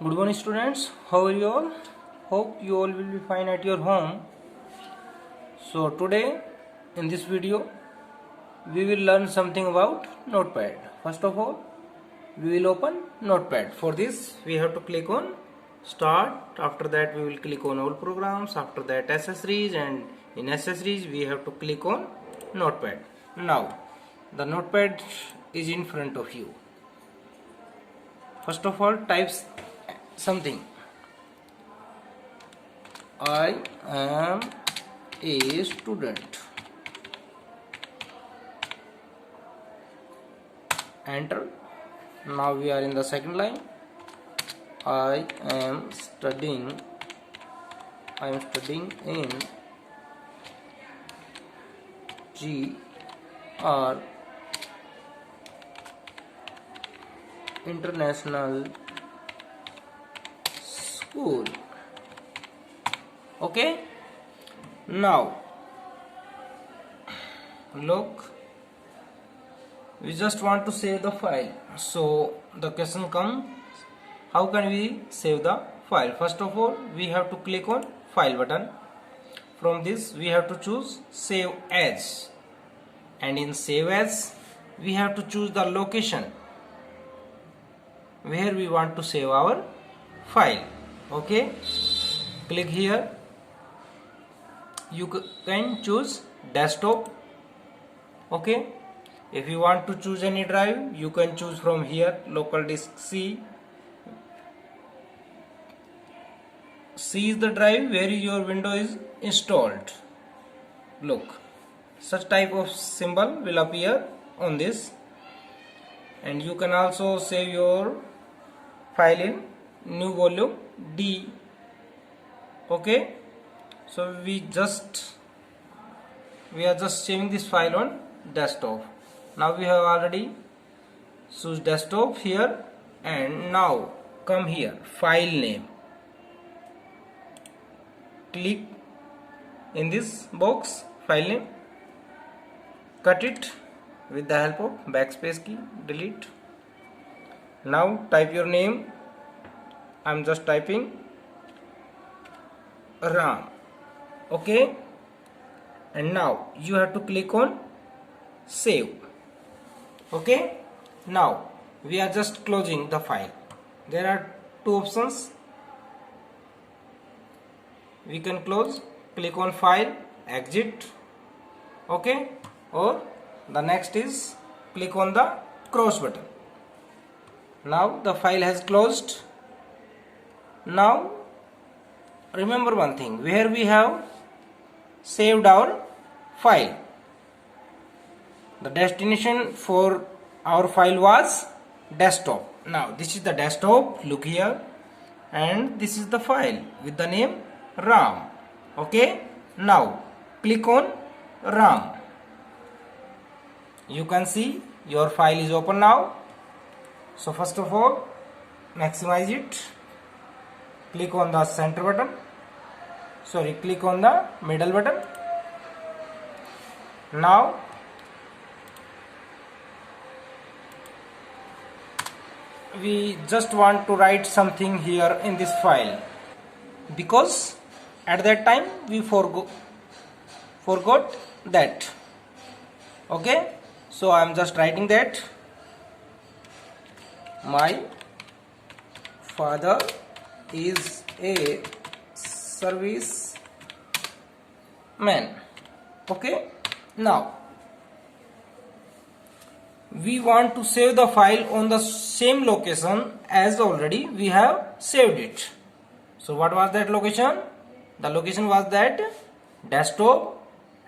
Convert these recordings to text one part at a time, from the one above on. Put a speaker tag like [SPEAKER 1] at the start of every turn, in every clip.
[SPEAKER 1] Good morning students, how are you all? Hope you all will be fine at your home. So today in this video we will learn something about Notepad. First of all we will open Notepad. For this we have to click on start. After that we will click on all programs. After that accessories, and in accessories we have to click on Notepad. Now the Notepad is in front of you. First of all type something. I am a student. Enter. Now we are in the second line. I am studying in GR International School. Okay, now look, we just want to save the file. So the question comes, how can we save the file? First of all we have to click on file button. From this we have to choose save as, and in save as we have to choose the location where we want to save our file. Okay, click here. You can choose desktop. Okay, if you want to choose any drive you can choose from here. Local disk C. C is the drive where your window is installed. Look, such type of symbol will appear on this, and you can also save your file in new volume D. Okay, so we are just saving this file on desktop. Now we have already choose desktop here, and now come here, file name. Click in this box, file name, cut it with the help of backspace key, delete. Now type your name. I am just typing Ram. Okay, and now you have to click on save. Okay, now we are just closing the file. There are two options. We can close, click on file, exit. Okay, or the next is click on the cross button. Now the file has closed. Now remember one thing, where we have saved our file, the destination for our file was desktop. Now this is the desktop, look here, and this is the file with the name RAM. Okay, now click on RAM. You can see your file is open now. So first of all maximize it. Click on the center button, click on the middle button. Now we just want to write something here in this file, because at that time we forgot that. Okay, so I am just writing that my father is a service man. Okay, now we want to save the file on the same location as already we have saved it. So what was that location? The location was that desktop,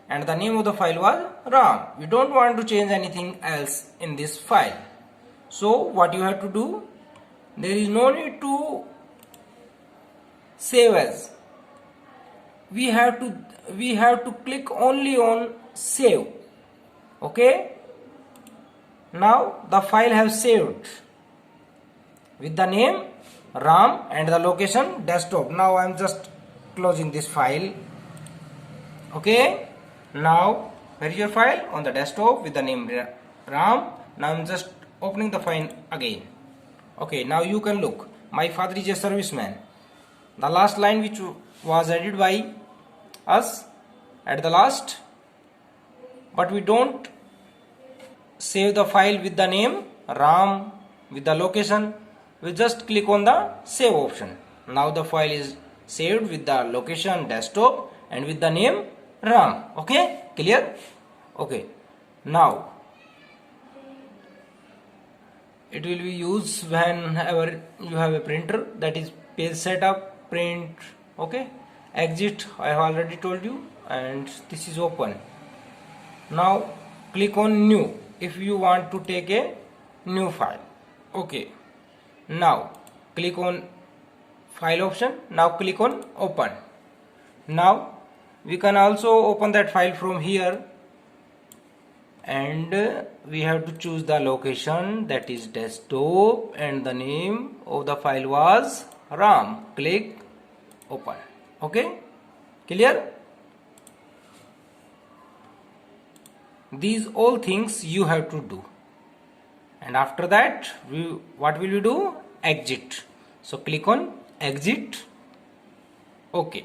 [SPEAKER 1] and the name of the file was RAM. We don't want to change anything else in this file. So what you have to do, there is no need to save as. We have to click only on save. Okay, now the file has saved with the name RAM and the location desktop. Now I am just closing this file. Okay, now where is your file? On the desktop with the name RAM. Now I am just opening the file again. Okay, now you can look, my father is a serviceman. The last line which was added by us at the last, but we don't save the file with the name Ram, with the location. We just click on the save option. Now the file is saved with the location desktop and with the name Ram. Okay, clear? Okay, now it will be used whenever you have a printer, that is page setup, print. Okay, exit I have already told you, and this is open. Now click on new if you want to take a new file. Okay, now click on file option. Now click on open. Now we can also open that file from here, and we have to choose the location, that is desktop, and the name of the file was Ram. Click open. Okay, clear? These all things you have to do, and after that what will you do? Exit. So click on exit. Okay.